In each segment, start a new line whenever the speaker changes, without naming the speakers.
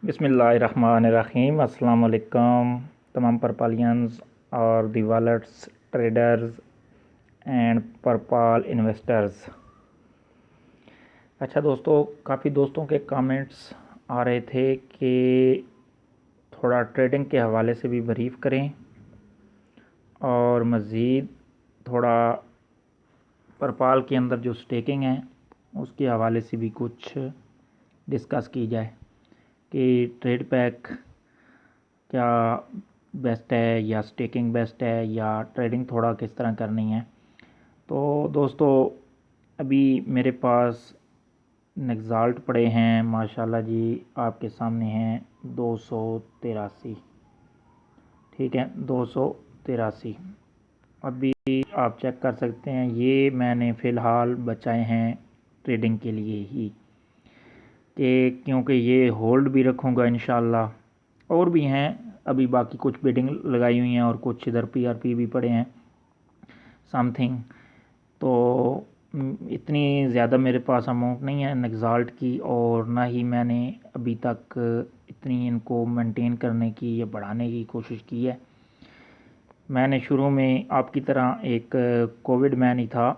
बिस्मिल्लाहिर्रहमानिर्रहीम। अस्सलाम वालेकुम तमाम परपालियंस और दी वॉलेट्स ट्रेडर्स एंड परपाल इन्वेस्टर्स। अच्छा दोस्तों, काफ़ी दोस्तों के कमेंट्स आ रहे थे कि थोड़ा ट्रेडिंग के हवाले से भी ब्रीफ़ करें और मज़ीद थोड़ा परपाल के अंदर जो स्टेकिंग है उसके हवाले से भी कुछ डिस्कस की जाए कि ट्रेड पैक क्या बेस्ट है या स्टेकिंग बेस्ट है या ट्रेडिंग थोड़ा किस तरह करनी है। तो दोस्तों, अभी मेरे पास निक्साल्ट पड़े हैं माशाल्लाह जी, आपके सामने हैं 283। ठीक है, 283 अभी आप चेक कर सकते हैं। ये मैंने फ़िलहाल बचाए हैं ट्रेडिंग के लिए ही, कि क्योंकि ये होल्ड भी रखूँगा इंशाल्लाह। और भी हैं अभी बाकी, कुछ बिडिंग लगाई हुई हैं और कुछ इधर पीआरपी भी पड़े हैं समथिंग। तो इतनी ज़्यादा मेरे पास अमाउंट नहीं है निक्साल्ट की, और ना ही मैंने अभी तक इतनी इनको मेंटेन करने की या बढ़ाने की कोशिश की है। मैंने शुरू में आपकी तरह एक कोविड मैन ही था,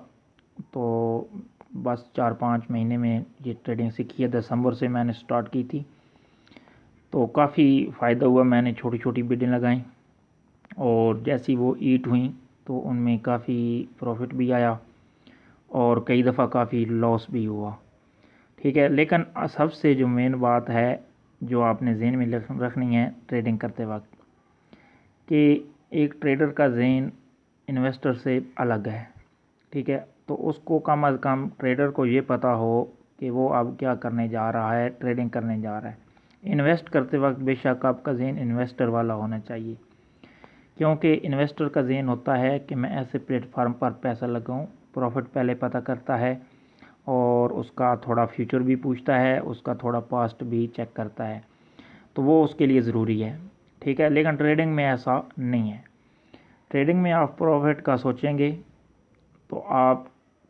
तो बस 4-5 महीने में ये ट्रेडिंग सीखी है। दिसंबर से मैंने स्टार्ट की थी, तो काफ़ी फ़ायदा हुआ। मैंने छोटी छोटी बिडें लगाई और जैसी वो ईट हुई तो उनमें काफ़ी प्रॉफिट भी आया और कई दफ़ा काफ़ी लॉस भी हुआ। ठीक है, लेकिन सबसे जो मेन बात है जो आपने जहन में रखनी है ट्रेडिंग करते वक्त, कि एक ट्रेडर का जहन इन्वेस्टर से अलग है। ठीक है, तो उसको कम अज़ कम ट्रेडर को ये पता हो कि वो अब क्या करने जा रहा है, ट्रेडिंग करने जा रहा है। इन्वेस्ट करते वक्त बेशक आपका जहन इन्वेस्टर वाला होना चाहिए, क्योंकि इन्वेस्टर का जहन होता है कि मैं ऐसे प्लेटफार्म पर पैसा लगाऊं। प्रॉफिट पहले पता करता है और उसका थोड़ा फ्यूचर भी पूछता है, उसका थोड़ा पास्ट भी चेक करता है, तो वो उसके लिए ज़रूरी है। ठीक है, लेकिन ट्रेडिंग में ऐसा नहीं है। ट्रेडिंग में आप प्रॉफिट का सोचेंगे तो आप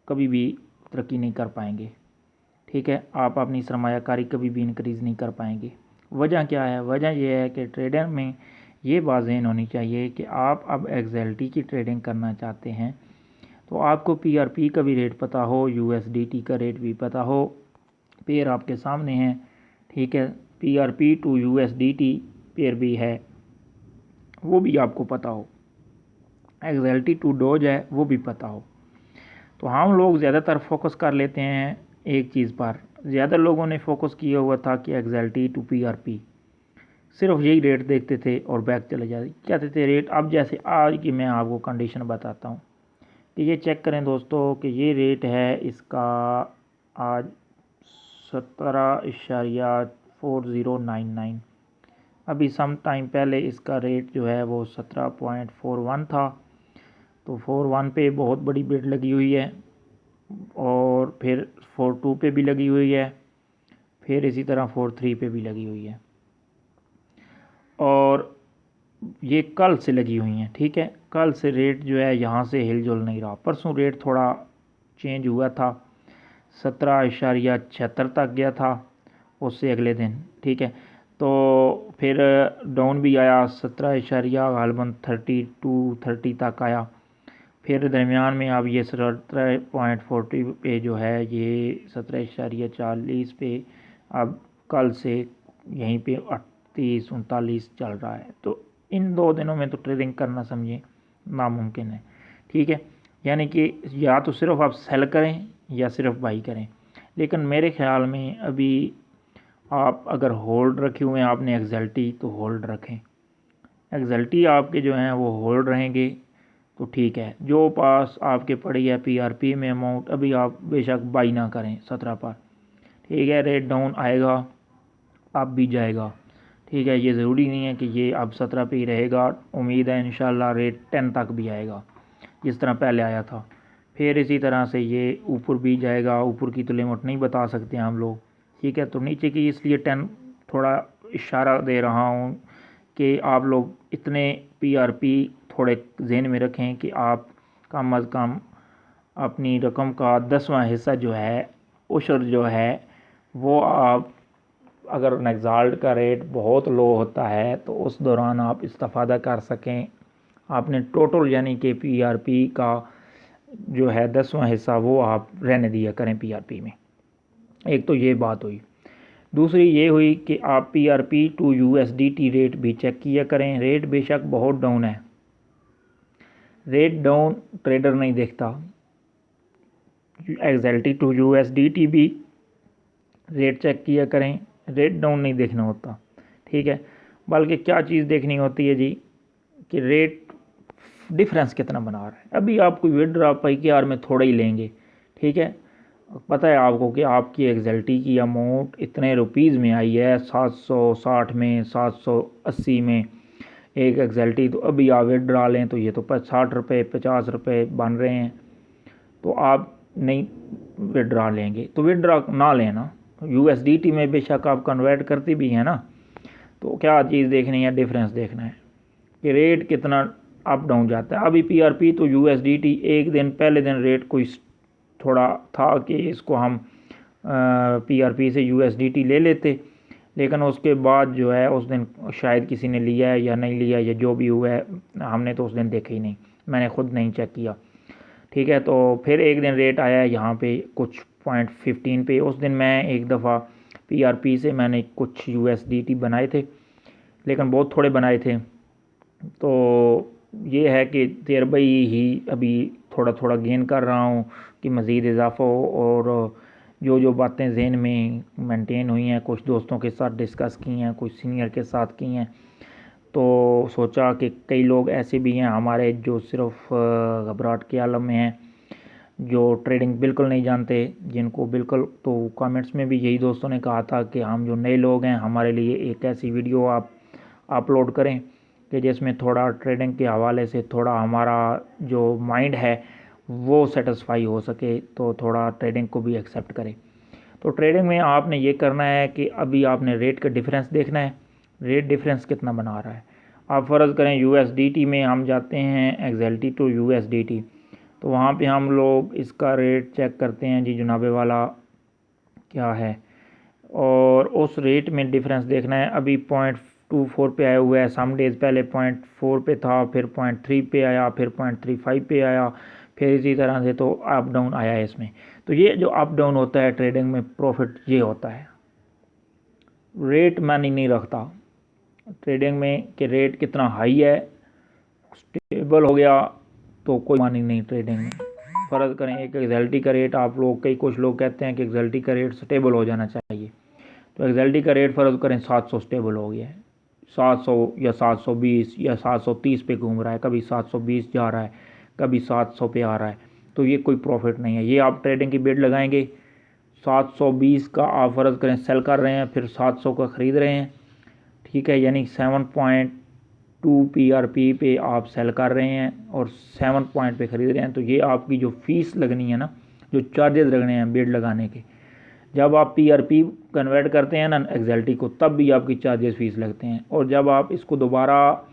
कभी भी तरक्की नहीं कर पाएंगे। ठीक है, आप अपनी सरमायाकारी कभी भी इंक्रीज़ नहीं कर पाएंगे। वजह क्या है? वजह यह है कि ट्रेडर में ये बात ज़हन होनी चाहिए कि आप अब एक्सएलटी की ट्रेडिंग करना चाहते हैं, तो आपको पीआरपी का भी रेट पता हो, यूएसडीटी का रेट भी पता हो। पेयर आपके सामने हैं, ठीक है, पीआरपी टू यूएसडीटी पेयर भी है, वो भी आपको पता हो। एक्सएलटी टू डोज है, वो भी पता हो। तो हम लोग ज़्यादातर फोकस कर लेते हैं एक चीज़ पर। ज़्यादा लोगों ने फोकस किया हुआ था कि एक्सएलटी टू पीआरपी, सिर्फ यही रेट देखते थे और बैक चले जाते कहते थे रेट। अब जैसे आज की मैं आपको कंडीशन बताता हूँ कि ये चेक करें दोस्तों कि ये रेट है इसका आज 17.4099। अभी सम टाइम पहले इसका रेट जो है वो 17.41 था। तो 41 पे बहुत बड़ी बिड लगी हुई है और फिर 42 पे भी लगी हुई है, फिर इसी तरह 43 पे भी लगी हुई है, और ये कल से लगी हुई हैं। ठीक है, कल से रेट जो है यहाँ से हिलजुल नहीं रहा। परसों रेट थोड़ा चेंज हुआ था, 17.76 तक गया था उससे अगले दिन। ठीक है, तो फिर डाउन भी आया, 17.30 तक आया। फिर दरमियान में अब ये 17.40 पे जो है, ये 17.40 पे अब कल से यहीं पे 38-39 चल रहा है। तो इन 2 दिनों में तो ट्रेडिंग करना समझे नामुमकिन है। ठीक है, यानी कि या तो सिर्फ आप सेल करें या सिर्फ बाई करें। लेकिन मेरे ख्याल में अभी आप अगर होल्ड रखे हुए हैं आपने एक्सएलटी, तो होल्ड रखें। एक्सएलटी आपके जो हैं वो होल्ड रहेंगे तो ठीक है। जो पास आपके पड़ी है पीआरपी में अमाउंट, अभी आप बेशक बाई ना करें 17 पर। ठीक है, रेट डाउन आएगा, अब भी जाएगा। ठीक है, ये ज़रूरी नहीं है कि ये अब 17 पे ही रहेगा। उम्मीद है इंशाल्लाह रेट 10 तक भी आएगा जिस तरह पहले आया था। फिर इसी तरह से ये ऊपर भी जाएगा। ऊपर की तो लिमिट नहीं बता सकते हम लोग। ठीक है, तो नीचे की इसलिए 10 थोड़ा इशारा दे रहा हूँ कि आप लोग इतने पीआरपी थोड़े जहन में रखें कि आप कम अज़ कम अपनी रकम का 10वां हिस्सा जो है, उशर जो है, वो आप अगर नेक्साल्ट का रेट बहुत लो होता है तो उस दौरान आप इस्तेफ़ादा कर सकें। आपने टोटल यानी कि पीआरपी का जो है 10वां हिस्सा वो आप रहने दिया करें पीआरपी में। एक तो ये बात हुई। दूसरी ये हुई कि आप पीआरपी टू यूएसडीटी रेट भी चेक किया करें। रेट बेशक बहुत डाउन है, रेट डाउन ट्रेडर नहीं देखता। एक्सएलटी टू यूएसडीटी भी रेट चेक किया करें, रेट डाउन नहीं देखना होता, ठीक है। बल्कि क्या चीज़ देखनी होती है जी कि रेट डिफरेंस कितना बना रहा है। अभी आप कोई विड्रॉ पीकेआर में थोड़ा ही लेंगे, ठीक है, पता है आपको कि आपकी एक्सएलटी की अमाउंट इतने रुपीज़ में आई है, 760 में, 780 में एक एक्सएलटी। तो अभी आप विड्रॉ लें तो ये तो 60 रुपये 50 रुपये बन रहे हैं, तो आप नहीं विड्रॉ लेंगे तो विड्रॉ ना लेना। यूएसडीटी में बेशक आप कन्वर्ट करती भी हैं ना, तो क्या चीज़ देखनी है, डिफरेंस देखना है कि रेट कितना अप डाउन जाता है। अभी पीआरपी तो यूएसडीटी एक दिन पहले दिन रेट कोई थोड़ा था कि इसको हम पीआरपी से यूएसडीटी ले लेते, लेकिन उसके बाद जो है उस दिन शायद किसी ने लिया है या नहीं लिया या जो भी हुआ है, हमने तो उस दिन देखा ही नहीं, मैंने ख़ुद नहीं चेक किया, ठीक है। तो फिर एक दिन रेट आया यहाँ पे कुछ 0.15 पे। उस दिन मैं एक दफ़ा पीआरपी से मैंने कुछ यूएसडीटी बनाए थे, लेकिन बहुत थोड़े बनाए थे। तो ये है कि तजर्बा ही अभी थोड़ा थोड़ा गेन कर रहा हूँ कि मज़ीद इजाफ़ा हो, और जो बातें जहन में मेंटेन हुई हैं, कुछ दोस्तों के साथ डिस्कस की हैं, कुछ सीनियर के साथ की हैं, तो सोचा कि कई लोग ऐसे भी हैं हमारे जो सिर्फ घबराहट के आलम में हैं, जो ट्रेडिंग बिल्कुल नहीं जानते, जिनको बिल्कुल, तो कमेंट्स में भी यही दोस्तों ने कहा था कि हम जो नए लोग हैं हमारे लिए एक ऐसी वीडियो आप अपलोड करें कि जिसमें थोड़ा ट्रेडिंग के हवाले से थोड़ा हमारा जो माइंड है वो सेटिस्फाई हो सके, तो थोड़ा ट्रेडिंग को भी एक्सेप्ट करें। तो ट्रेडिंग में आपने ये करना है कि अभी आपने रेट का डिफरेंस देखना है, रेट डिफरेंस कितना बना रहा है। आप फ़र्ज़ करें यूएसडीटी में हम जाते हैं एक्सएलटी टू यूएसडीटी, तो वहाँ पे हम लोग इसका रेट चेक करते हैं जी जनाबे वाला क्या है, और उस रेट में डिफरेंस देखना है। अभी 0.24 पे आया हुआ है, सम डेज़ पहले 0.4 पे था, फिर 0.3 पे आया, फिर 0.35 पे आया, फिर इसी तरह से तो अप डाउन आया है इसमें। तो ये जो अप डाउन होता है ट्रेडिंग में प्रॉफिट ये होता है, रेट मानी नहीं रखता ट्रेडिंग में कि रेट कितना हाई है, स्टेबल हो गया तो कोई मानी नहीं ट्रेडिंग में। फ़र्ज़ करें एक एक्सएलटी का रेट, आप लोग कुछ लोग कहते हैं कि एक्सएलटी का रेट स्टेबल हो जाना चाहिए, तो एक्सएलटी का रेट फ़र्ज़ करें 700 स्टेबल हो गया है, 700 या 720 या 730 पे घूम रहा है, कभी 720 जा रहा है, कभी 700 पे आ रहा है, तो ये कोई प्रॉफिट नहीं है। ये आप ट्रेडिंग की बिड लगाएंगे, 720 का आप फ़र्ज़ करें सेल कर रहे हैं, फिर 700 का ख़रीद रहे हैं, ठीक है, यानी 7.2 पीआरपी पे आप सेल कर रहे हैं और 7 पॉइंट पे ख़रीद रहे हैं, तो ये आपकी जो फ़ीस लगनी है ना, जो चार्जेस लगने हैं बिड लगाने के, जब आप पीआरपी कन्वर्ट करते हैं ना एक्सएलटी को, तब भी आपकी चार्जेस फ़ीस लगते हैं, और जब आप इसको दोबारा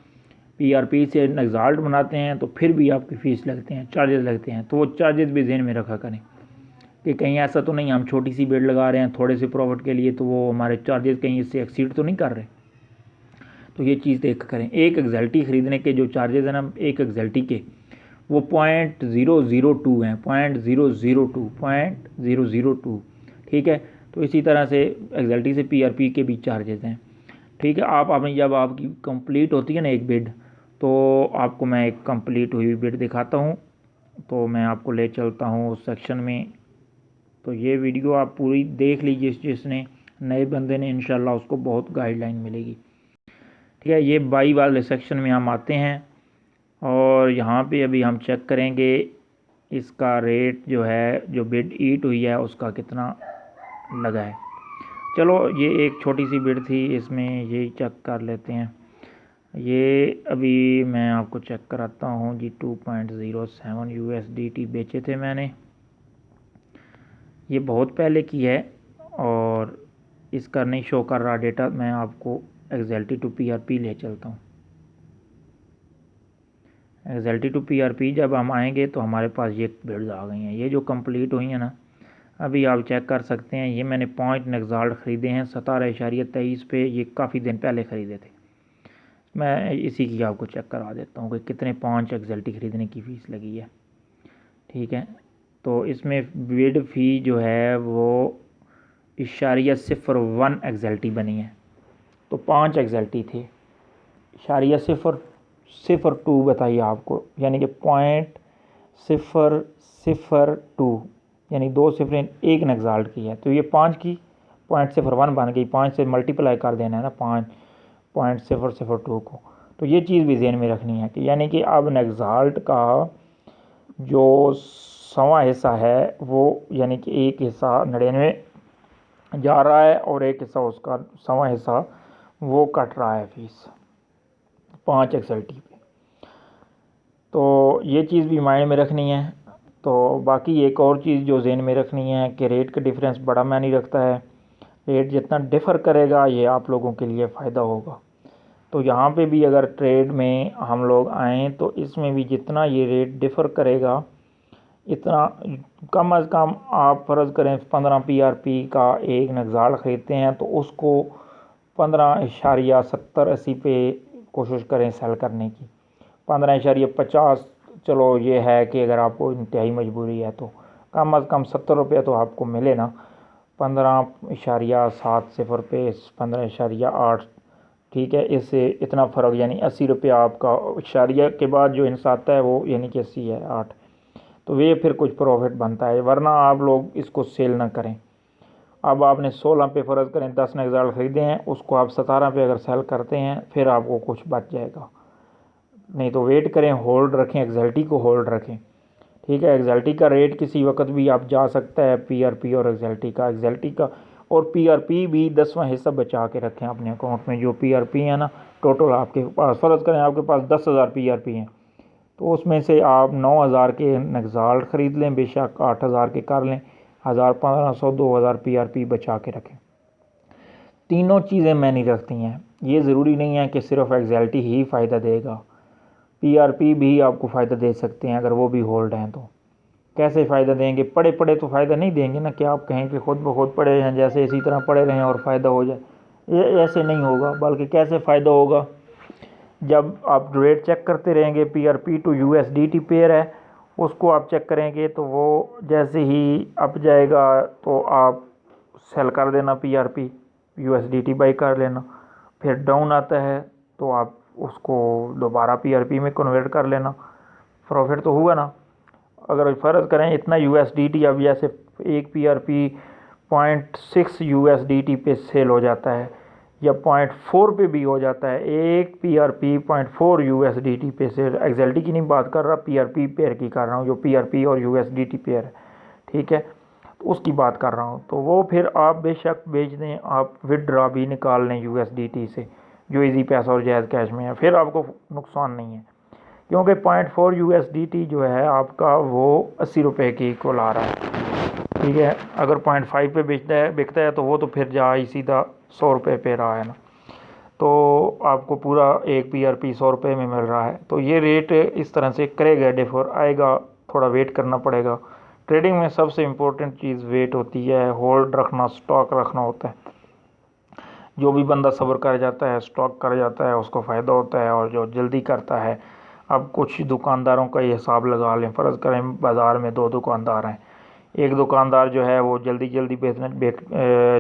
पीआरपी से नेक्साल्ट बनाते हैं तो फिर भी आपकी फ़ीस लगते हैं, चार्जेस लगते हैं। तो वो चार्जेस भी ज़हन में रखा करें कि कहीं ऐसा तो नहीं हम छोटी सी बिड लगा रहे हैं थोड़े से प्रॉफिट के लिए, तो वो हमारे चार्जेस कहीं इससे एक्सीड तो नहीं कर रहे। तो ये चीज़ देख करें। एक एक्सएलटी ख़रीदने के जो चार्जेस हैं ना एक एक्सएलटी के, वो 0.002 हैं, 0.002, ठीक है। तो इसी तरह से एक्सएलटी से पीआरपी के भी चार्जेस हैं, ठीक है। आप आपने जब आपकी कंप्लीट होती है ना एक बिड, तो आपको मैं एक कंप्लीट हुई बिड दिखाता हूँ, तो मैं आपको ले चलता हूँ उस सेक्शन में। तो ये वीडियो आप पूरी देख लीजिए, जिसने नए बंदे ने इंशाल्लाह उसको बहुत गाइडलाइन मिलेगी, ठीक है। ये बाई वाले सेक्शन में हम आते हैं और यहाँ पे अभी हम चेक करेंगे इसका रेट जो है, जो बिड ईट हुई है उसका कितना लगा है। चलो ये एक छोटी सी बिड थी, इसमें ये चेक कर लेते हैं। ये अभी मैं आपको चेक कराता हूँ जी, 2.07 यूएसडीटी बेचे थे मैंने, ये बहुत पहले की है और इसका नहीं शो कर रहा डेटा। मैं आपको एक्सएलटी टू पीआरपी ले चलता हूँ। एक्सएलटी टू पीआरपी जब हम आएंगे तो हमारे पास ये बिड्स आ गई हैं, ये जो कंप्लीट हुई हैं ना, अभी आप चेक कर सकते हैं, ये मैंने 5 नेक्साल्ट ख़रीदे हैं 17.23 पे, ये काफ़ी दिन पहले ख़रीदे थे। मैं इसी की आपको चेक करा देता हूँ कि कितने 5 एक्जेल्टी ख़रीदने की फ़ीस लगी है। ठीक है, तो इसमें बिड फ़ी जो है वो इशारिया 0.1 एक्जेल्टी बनी है, तो 5 एक्जेल्टी थे, इशारिया 0.02 बताइए आपको, यानी कि 0.002, यानी 2 सिफरें 1 नेक्साल्ट की है, तो ये 5 की 0.01 बन गई, 5 से मल्टीप्लाई कर देना है ना 5.002 को। तो ये चीज़ भी ज़हन में रखनी है कि यानी कि अब नेक्साल्ट का जो 100वां हिस्सा है वो यानी कि एक हिस्सा 99 जा रहा है और एक हिस्सा उसका 100वां हिस्सा वो कट रहा है फीस 5 एक्सएलटी पे। तो ये चीज़ भी माइंड में रखनी है। तो बाकी एक और चीज़ जो ज़हन में रखनी है कि रेट का डिफरेंस बड़ा मायने रखता है। रेट जितना डिफ़र करेगा ये आप लोगों के लिए फ़ायदा होगा। तो यहाँ पे भी अगर ट्रेड में हम लोग आएँ तो इसमें भी जितना ये रेट डिफ़र करेगा इतना कम अज़ कम आप फ़र्ज़ करें 15 PRP का एक नेक्साल्ट ख़रीदते हैं तो उसको 15.70-80 पे कोशिश करें सेल करने की। 15.50 चलो ये है कि अगर आपको इंतहाई मजबूरी है तो कम अज़ कम 70 रुपये तो आपको मिले ना। 15.70 पे 15.8, ठीक है, इससे इतना फ़र्क यानी 80 रुपये आपका इशारिया के बाद जो हिस्सा आता है वो यानी कि 80 है 8, तो वे फिर कुछ प्रॉफिट बनता है, वरना आप लोग इसको सेल ना करें। अब आपने 16 पे फ़र्ज़ करें 10 नेक्साल्ट ख़रीदे हैं, उसको आप 17 पे अगर सेल करते हैं फिर आपको कुछ बच जाएगा। नहीं तो वेट करें, होल्ड रखें, एक्जेल्टी को होल्ड रखें। ठीक है, एक्जेल्टी का रेट किसी वक्त भी आप जा सकता है, PRP और एक्जेल्टी का और PRP भी 10वां हिस्सा बचा के रखें अपने अकाउंट में। जो PRP है ना, टोटल आपके पास फ़र्ज़ करें आपके पास 10,000 PRP हैं, तो उसमें से आप 9,000 के नेक्साल्ट ख़रीद लें, बेशक 8,000 के कर लें, 1,000, 1,500, 2,000 PRP बचा के रखें। तीनों चीज़ें मैंने रखती हैं। ये ज़रूरी नहीं है कि सिर्फ एक्जेल्टी ही फ़ायदा देगा, PRP भी आपको फ़ायदा दे सकते हैं अगर वो भी होल्ड हैं तो। कैसे फ़ायदा देंगे? पड़े पड़े तो फ़ायदा नहीं देंगे ना, कि आप कहें कि खुद ब खुद पड़े हैं जैसे इसी तरह पड़े रहें और फ़ायदा हो जाए, ये ऐसे नहीं होगा। बल्कि कैसे फ़ायदा होगा, जब आप रेट चेक करते रहेंगे, PRP टू USDT पेयर है, उसको आप चेक करेंगे तो वो जैसे ही अप जाएगा तो आप सेल कर देना, PRP USDT बाई कर लेना। फिर डाउन आता है तो आप उसको दोबारा PRP में कन्वर्ट कर लेना, प्रॉफिट तो हुआ ना। अगर फ़र्ज़ करें इतना USDT, अब जैसे एक PRP 0.6 USDT पे सेल हो जाता है या 0.4 पे भी हो जाता है, एक PRP 0.4 USDT पे सेल, एक्जेल्टी की नहीं बात कर रहा, PRP पेयर की कर रहा हूँ, जो PRP और USDT पेयर है, ठीक है, तो उसकी बात कर रहा हूँ। तो वो फिर आप बेशक बेच दें, आप विदड्रॉ भी निकाल लें USDT से, जो इजी पैसा और जायज़ कैश में है, फिर आपको नुकसान नहीं है, क्योंकि 0.4 USDT जो है आपका वो 80 रुपये की इक्वल आ रहा है। ठीक है, अगर 0.5 पे बिकता है तो वो तो फिर जा ही सीधा 100 रुपये पे रहा है ना, तो आपको पूरा एक PRP 100 रुपये में मिल रहा है। तो ये रेट इस तरह से करेगा, डिफर आएगा, थोड़ा वेट करना पड़ेगा। ट्रेडिंग में सबसे इम्पोर्टेंट चीज़ वेट होती है, होल्ड रखना, स्टॉक रखना होता है। जो भी बंदा सब्र कर जाता है, स्टॉक कर जाता है, उसको फ़ायदा होता है, और जो जल्दी करता है, अब कुछ दुकानदारों का ये हिसाब लगा लें, फ़र्ज़ करें बाज़ार में 2 दुकानदार हैं, एक दुकानदार जो है वो जल्दी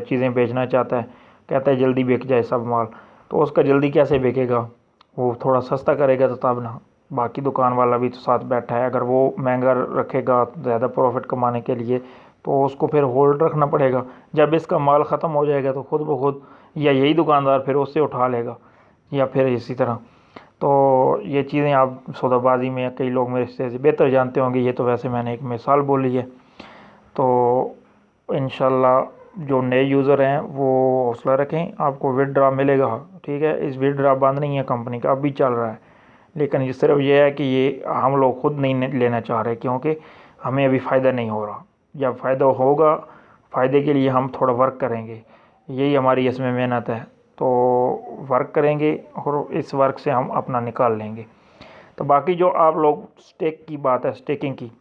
चीज़ें बेचना चाहता है, कहता है जल्दी बिक जाए सब माल, तो उसका जल्दी कैसे बिकेगा, वो थोड़ा सस्ता करेगा तो तब ना। बाकी दुकान वाला भी तो साथ बैठा है, अगर वो महंगा रखेगा ज़्यादा प्रॉफिट कमाने के लिए तो उसको फिर होल्ड रखना पड़ेगा। जब इसका माल ख़त्म हो जाएगा तो खुद ब खुद या यही दुकानदार फिर उससे उठा लेगा, या फिर इसी तरह। तो ये चीज़ें आप सौदाबाजी में कई लोग मेरे से बेहतर जानते होंगे, ये तो वैसे मैंने एक मिसाल बोली है। तो इंशाल्लाह जो नए यूज़र हैं वो हौसला रखें, आपको विदड्रॉ मिलेगा, ठीक है। इस विदड्रॉ बंद नहीं है कंपनी का, अब भी चल रहा है, लेकिन ये सिर्फ ये है कि ये हम लोग खुद नहीं लेना चाह रहे, क्योंकि हमें अभी फ़ायदा नहीं हो रहा। जब फ़ायदा होगा, फ़ायदे के लिए हम थोड़ा वर्क करेंगे, यही हमारी इसमें मेहनत है। तो वर्क करेंगे और इस वर्क से हम अपना निकाल लेंगे। तो बाकी जो आप लोग स्टेक की बात है, स्टेकिंग की,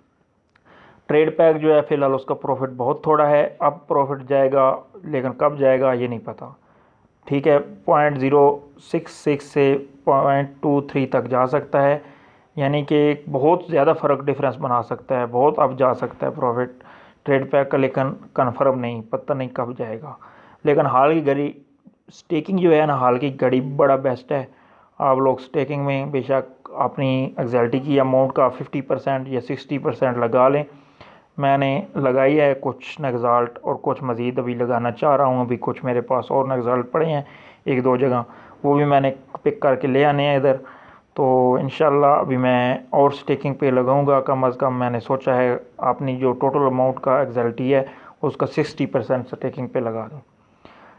ट्रेड पैक जो है फ़िलहाल उसका प्रॉफिट बहुत थोड़ा है, अब प्रॉफिट जाएगा लेकिन कब जाएगा ये नहीं पता। ठीक है, 0.066 से 0.23 तक जा सकता है, यानी कि बहुत ज़्यादा फ़र्क डिफरेंस बना सकता है, बहुत अब जा सकता है प्रॉफिट ट्रेड पैक का, लेकिन कन्फर्म नहीं, पता नहीं कब जाएगा। लेकिन हाल की घड़ी स्टेकिंग जो है ना, हाल की घड़ी बड़ा बेस्ट है। आप लोग स्टेकिंग में बेशक अपनी एग्जैल्टी की अमाउंट का 50% या 60% लगा लें। मैंने लगाई है कुछ नगजाल्ट और कुछ मज़ीद अभी लगाना चाह रहा हूँ। अभी कुछ मेरे पास और नगजाल्ट पड़े हैं एक दो जगह, वो भी मैंने पिक करके ले आने हैं इधर। तो इंशाल्लाह अभी मैं और स्टेकिंग पे लगाऊंगा। कम अज़ कम मैंने सोचा है अपनी जो टोटल अमाउंट का एग्जैल्टी है उसका 60% स्टेकिंग पे लगा दूँ।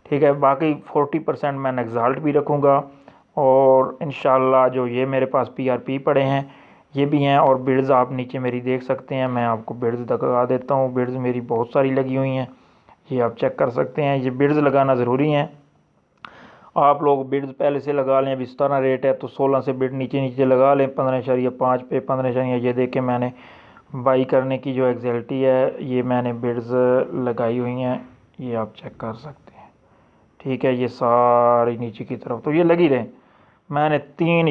ठीक है, बाकी 40% मैं नगजाल्ट भी रखूँगा। और इंशाल्लाह जो ये मेरे पास PRP पड़े हैं ये भी हैं, और बिड्स आप नीचे मेरी देख सकते हैं, मैं आपको बिड्स दिखा देता हूँ। बिड्स मेरी बहुत सारी लगी हुई हैं, ये आप चेक कर सकते हैं। ये बिड्स लगाना ज़रूरी है, आप लोग बिड्स पहले से लगा लें। अभी 17 रेट है तो 16 से बिड नीचे नीचे लगा लें, 15.5 पे 15, ये देखें मैंने बाई करने की जो एग्जैल्टी है ये मैंने बिड्स लगाई हुई हैं, ये आप चेक कर सकते हैं। ठीक है, ये सारी नीचे की तरफ तो ये लगी रहे। मैंने 3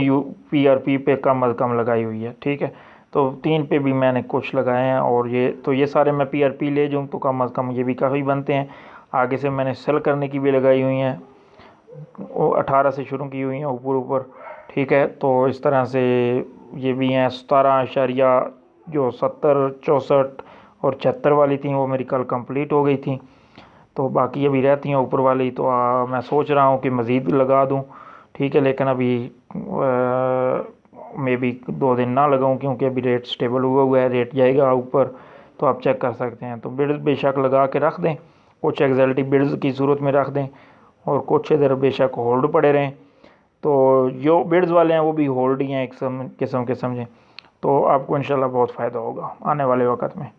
PRP पे कम अज़ कम लगाई हुई है। ठीक है, तो 3 पे भी मैंने कुछ लगाए हैं, और ये तो ये सारे मैं PRP ले जाऊँ तो कम अज़ कम ये भी काफ़ी बनते हैं। आगे से मैंने सेल करने की भी लगाई हुई हैं, 18 से शुरू की हुई हैं ऊपर ऊपर। ठीक है, तो इस तरह से ये भी हैं। 17 जो 70, 64 और 76 वाली थी वो मेरी कल कंप्लीट हो गई थी, तो बाकी अभी रहती हैं ऊपर वाली। तो मैं सोच रहा हूँ कि मज़ीद लगा दूँ। ठीक है, लेकिन अभी मे बी 2 दिन ना लगाऊँ, क्योंकि अभी रेट स्टेबल हुआ है, रेट जाएगा ऊपर। तो आप चेक कर सकते हैं। तो बिड्स बेशक लगा के रख दें, कुछ एग्जैल्टी बिड्स की सूरत में रख दें, और कुछ इधर बेशक होल्ड पड़े रहें। तो जो बिड्स वाले हैं वो भी होल्ड ही हैं एक किस्म के, समझें। तो आपको इंशाल्लाह बहुत फ़ायदा होगा आने वाले वक्त में।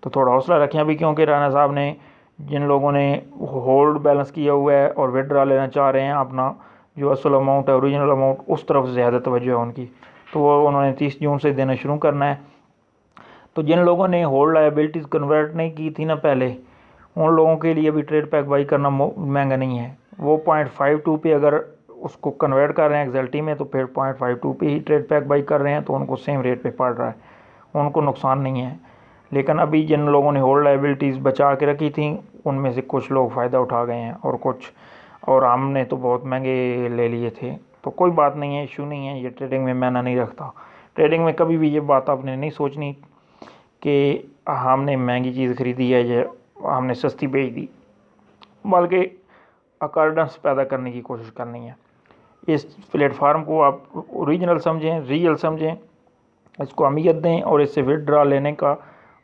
तो थोड़ा हौसला रखें अभी, क्योंकि राना साहब ने, जिन लोगों ने होल्ड बैलेंस किया हुआ है और विड्रा लेना चाह रहे हैं अपना जो असल अमाउंट है, ओरिजिनल अमाउंट, उस तरफ ज़्यादा तवज्जो है उनकी, तो वो उन्होंने 30 जून से देना शुरू करना है। तो जिन लोगों ने होल्ड लायबिलिटीज़ कन्वर्ट नहीं की थी ना पहले, उन लोगों के लिए भी ट्रेड पैक बाई करना महंगा नहीं है। वो 0.52 पे अगर उसको कन्वर्ट कर रहे हैं एक्जल्टी में, तो फिर 0.52 पे ही ट्रेड पैक बाई कर रहे हैं, तो उनको सेम रेट पे पड़ रहा है, उनको नुकसान नहीं है। लेकिन अभी जिन लोगों ने होल्ड लायबिलिटीज़ बचा के रखी थी उनमें से कुछ लोग फ़ायदा उठा गए हैं, और कुछ, और हमने तो बहुत महंगे ले लिए थे। तो कोई बात नहीं है, इशू नहीं है, ये ट्रेडिंग में मैंने नहीं रखता। ट्रेडिंग में कभी भी ये बात आपने नहीं सोचनी कि हमने महंगी चीज़ ख़रीदी है या हमने सस्ती बेच दी, बल्कि अकॉर्डेंस पैदा करने की कोशिश करनी है। इस प्लेटफार्म को आप ओरिजिनल समझें, रियल समझें, इसको अहमियत दें, और इससे विड्रा लेने का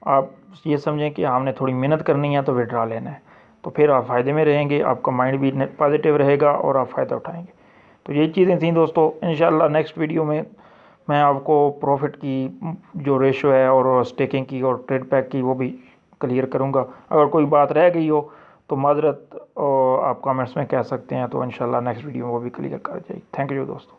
आप ये समझें कि हमने थोड़ी मेहनत करनी है तो विड्रा लेना है, तो फिर आप फ़ायदे में रहेंगे, आपका माइंड भी पॉजिटिव रहेगा और आप फ़ायदा उठाएंगे। तो यही चीज़ें थी दोस्तों। इंशाल्लाह नेक्स्ट वीडियो में मैं आपको प्रॉफिट की जो रेशो है और स्टेकिंग की और ट्रेड पैक की वो भी क्लियर करूँगा। अगर कोई बात रह गई हो तो माजरत आप कमेंट्स में कह सकते हैं, तो इंशाल्लाह नेक्स्ट वीडियो में वो भी क्लियर कर जाएगी। थैंक यू दोस्तों।